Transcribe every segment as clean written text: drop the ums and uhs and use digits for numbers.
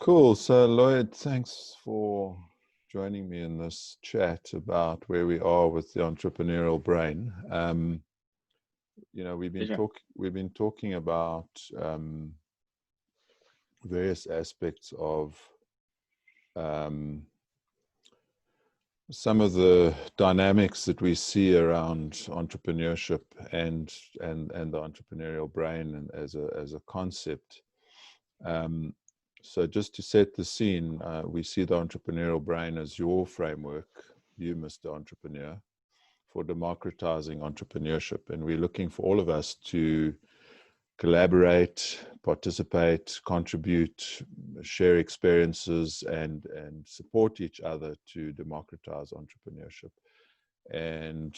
Cool. So Lloyd, thanks for joining me in this chat about where we are with the entrepreneurial brain. Pleasure. We've been talking about various aspects of some of the dynamics that we see around entrepreneurship and the entrepreneurial brain and as a concept. So just to set the scene, we see the entrepreneurial brain as your framework, you, Mr. Entrepreneur, for democratizing entrepreneurship. And we're looking for all of us to collaborate, participate, contribute, share experiences, and support each other to democratize entrepreneurship. And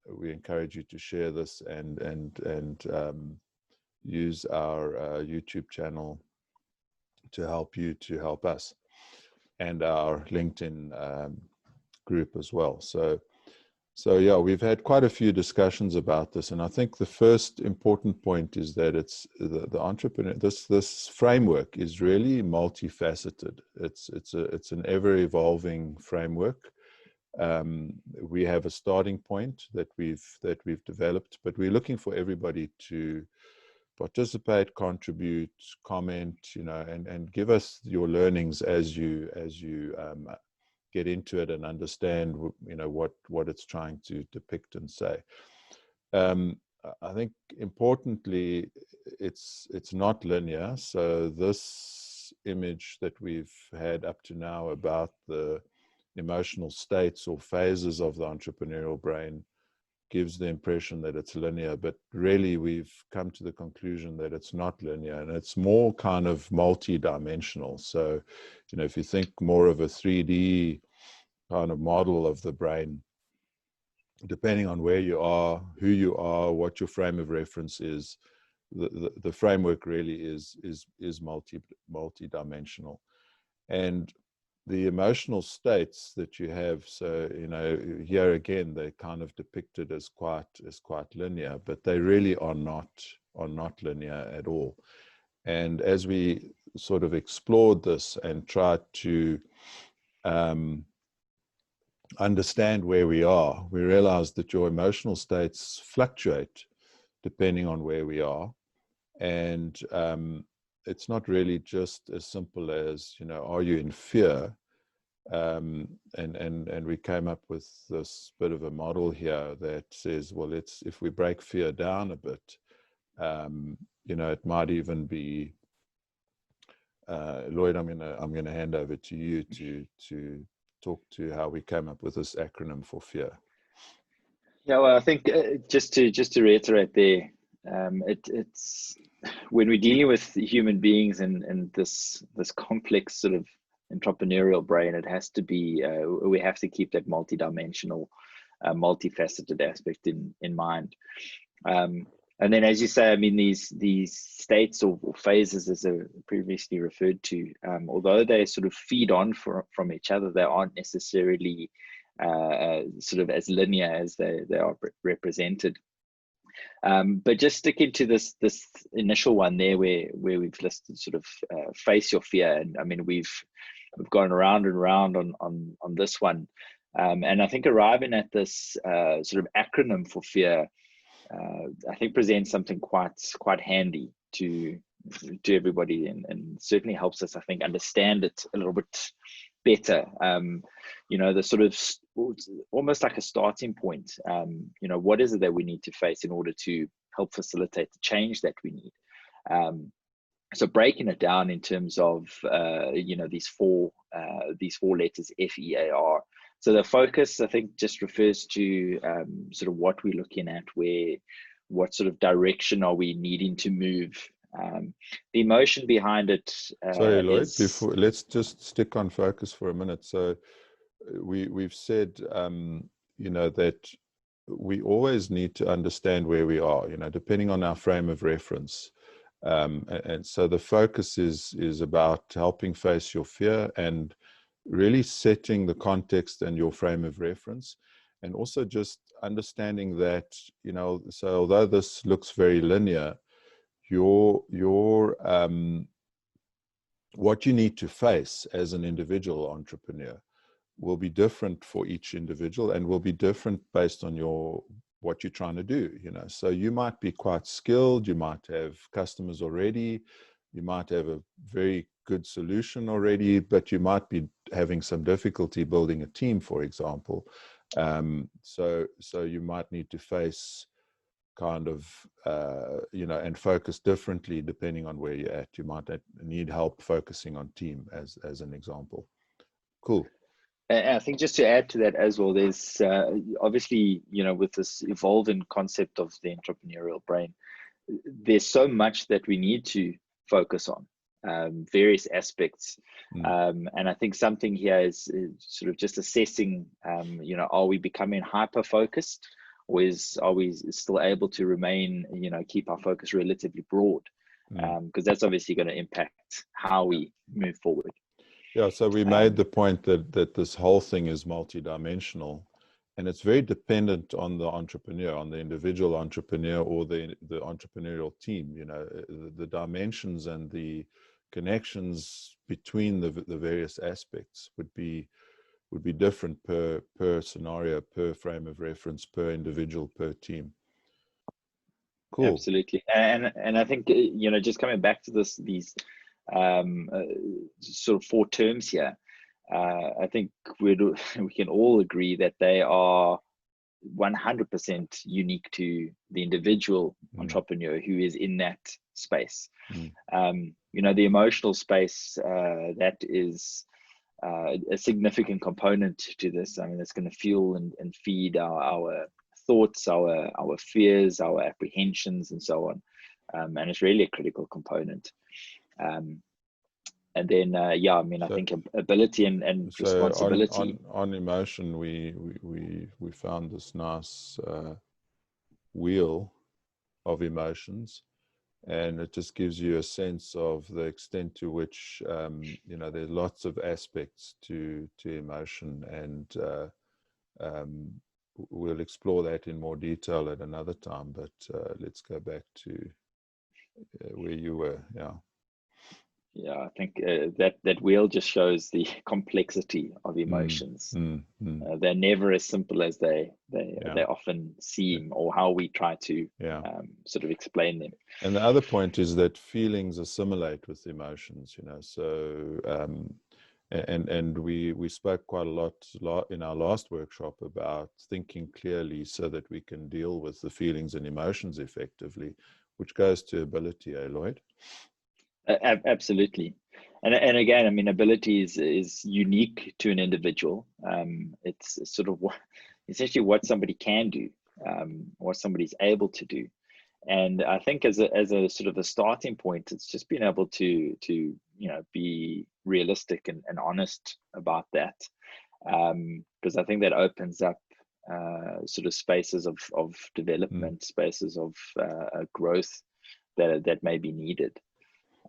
we encourage you to share this and use our YouTube channel to help you to help us, and our LinkedIn group as well. So yeah, we've had quite a few discussions about this, and I think the first important point is that it's the entrepreneur. This framework is really multifaceted. It's an ever evolving framework. We have a starting point that we've developed, but we're looking for everybody to participate, contribute, comment, and give us your learnings as you get into it and understand, what it's trying to depict and say. I think importantly, it's not linear. So this image that we've had up to now about the emotional states or phases of the entrepreneurial brain gives the impression that it's linear, but really we've come to the conclusion that it's not linear, and it's more kind of multi-dimensional. So, if you think more of a 3D kind of model of the brain, depending on where you are, who you are, what your frame of reference is, the framework really is multi-dimensional. And the emotional states that you have, so here again they're kind of depicted as quite linear, but they really are not linear at all. And as we sort of explored this and tried to understand where we are, we realized that your emotional states fluctuate depending on where we are, and it's not really just as simple as, are you in fear? And we came up with this bit of a model here that says, well, if we break fear down a bit, it might even be, Lloyd, I'm gonna hand over to you to talk to how we came up with this acronym for fear. Yeah, well, I think just to reiterate there, it's when we're dealing with human beings and this complex sort of entrepreneurial brain, it has to be we have to keep that multidimensional, multifaceted aspect in mind. And then, as you say, I mean, these states or phases, as they were previously referred to, although they sort of feed on from each other, they aren't necessarily sort of as linear as they are represented. But just sticking to this initial one there, where we've listed sort of face your fear, and I mean we've gone around and around on this one, and I think arriving at this sort of acronym for fear, I think presents something quite handy to everybody, and certainly helps us, I think, understand it a little bit better. The sort of almost like a starting point. What is it that we need to face in order to help facilitate the change that we need? So breaking it down in terms of these four letters, FEAR. So the focus, I think, just refers to sort of what we're looking at, what sort of direction are we needing to move. The emotion behind it. Sorry, Lloyd. Let's just stick on focus for a minute. So we've said, that we always need to understand where we are, depending on our frame of reference. And so the focus is about helping face your fear and really setting the context and your frame of reference, and also just understanding that, so although this looks very linear, your what you need to face as an individual entrepreneur will be different for each individual and will be different based on what you're trying to do, So you might be quite skilled, you might have customers already, you might have a very good solution already, but you might be having some difficulty building a team, for example. So you might need to face kind of, and focus differently depending on where you're at. You might need help focusing on team as an example. Cool. And I think just to add to that as well, there's obviously, with this evolving concept of the entrepreneurial brain, there's so much that we need to focus on, various aspects. And I think something here is sort of just assessing, are we becoming hyper-focused, or are we still able to remain, keep our focus relatively broad? Because that's obviously going to impact how we move forward. Yeah, so we made the point that this whole thing is multidimensional, and it's very dependent on the entrepreneur, on the individual entrepreneur or the entrepreneurial team. The dimensions and the connections between the various aspects would be different per scenario, per frame of reference, per individual, per team. Cool. Absolutely. And I think, just coming back to these sort of 4 terms here, I think we can all agree that they are 100% unique to the individual entrepreneur who is in that space. The emotional space, that is a significant component to this. I mean, it's going to fuel and feed our thoughts, our fears, our apprehensions, and so on. And it's really a critical component. And then, I think ability and responsibility. On emotion, we found this nice wheel of emotions, and it just gives you a sense of the extent to which there's lots of aspects to emotion, and we'll explore that in more detail at another time. But let's go back to where you were. Yeah, I think that wheel just shows the complexity of emotions. They're never as simple as they often seem, or how we try to sort of explain them. And the other point is that feelings assimilate with emotions, So, and we spoke quite a lot in our last workshop about thinking clearly so that we can deal with the feelings and emotions effectively, which goes to ability, Lloyd? Absolutely. And again, I mean, ability is unique to an individual. It's sort of essentially what somebody can do, what somebody's able to do. And I think as a sort of a starting point, it's just being able to be realistic and honest about that. Because I think that opens up sort of spaces of development, spaces of growth that may be needed.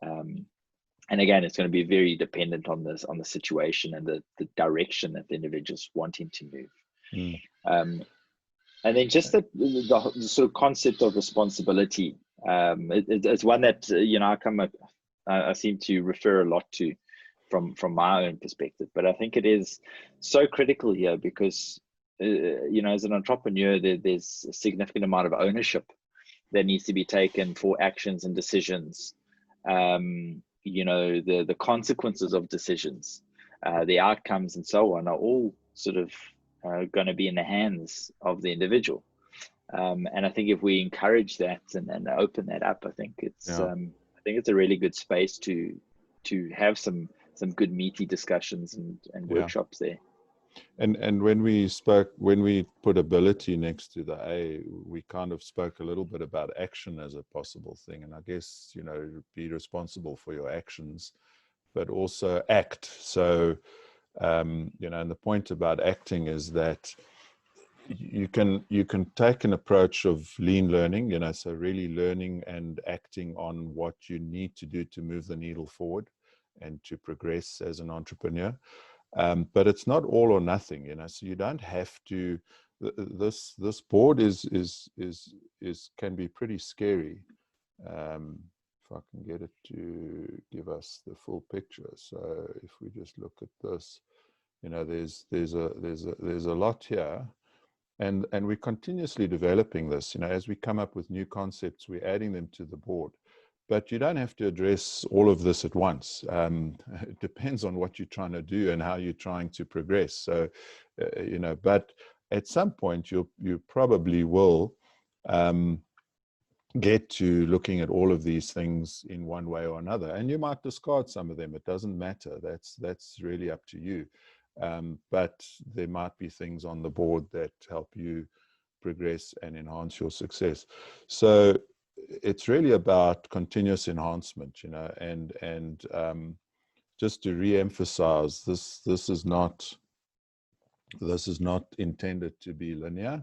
And again, it's going to be very dependent on the situation and the direction that the individual's wanting to move. And then just the sort of concept of responsibility. It's one that I seem to refer a lot to from my own perspective. But I think it is so critical here because as an entrepreneur, there's a significant amount of ownership that needs to be taken for actions and decisions. The consequences of decisions, the outcomes and so on are all sort of going to be in the hands of the individual. And I think if we encourage that and open that up, I think it's a really good space to have some good meaty discussions and workshops there. And when we put ability next to the A, we kind of spoke a little bit about action as a possible thing. And I guess, be responsible for your actions, but also act. So, and the point about acting is that you can take an approach of lean learning, so really learning and acting on what you need to do to move the needle forward and to progress as an entrepreneur. But it's not all or nothing, so you don't have to. This board can be pretty scary I can get it to give us the full picture. So if we just look at this, you know, there's a lot here, and we're continuously developing this. You know, as we come up with new concepts, we're adding them to the board. But you don't have to address all of this at once. It depends on what you're trying to do and how you're trying to progress. So, you know, but at some point you probably will get to looking at all of these things in one way or another, and you might discard some of them. It doesn't matter. That's really up to you. But there might be things on the board that help you progress and enhance your success. So it's really about continuous enhancement, you know, and just to re-emphasize, this is not intended to be linear.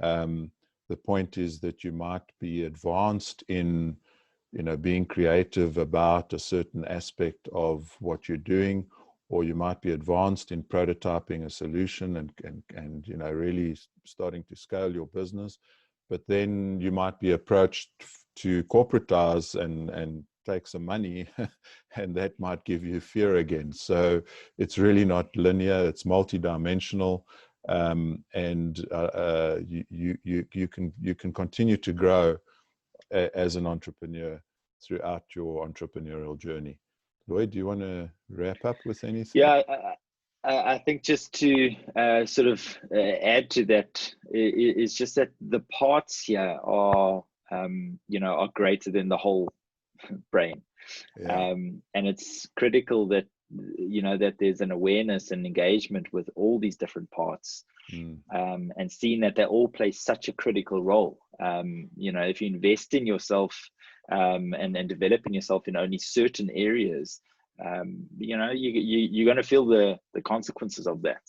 The point is that you might be advanced in, you know, being creative about a certain aspect of what you're doing, or you might be advanced in prototyping a solution and you know, really starting to scale your business. But then you might be approached to corporatize and take some money, and that might give you fear again. So it's really not linear. It's multidimensional. And you can continue to grow as an entrepreneur throughout your entrepreneurial journey. Lloyd, do you want to wrap up with anything? Yeah, I think just to sort of add to that is just that the parts here are, you know, are greater than the whole brain. Yeah. And it's critical that, you know, that there's an awareness and engagement with all these different parts, and seeing that they all play such a critical role. You know, if you invest in yourself and developing yourself in only certain areas, you know, you're going to feel the consequences of that,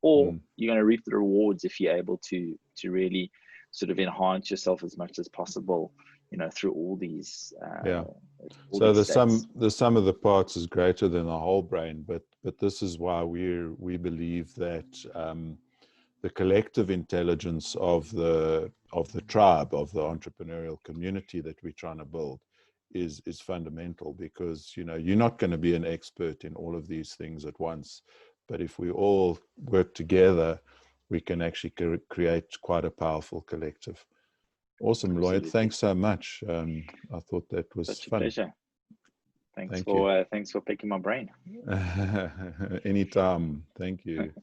or you're going to reap the rewards if you're able to really sort of enhance yourself as much as possible, you know, through all these so these the sum of the parts is greater than the whole brain, but this is why we believe that the collective intelligence of the tribe, of the entrepreneurial community that we're trying to build is fundamental, because, you know, you're not going to be an expert in all of these things at once, but if we all work together, we can actually create quite a powerful collective. Awesome. Absolutely. Lloyd, thanks so much. I thought that was such a fun. pleasure. Thanks Thank you. Thanks for picking my brain. Anytime. Thank you.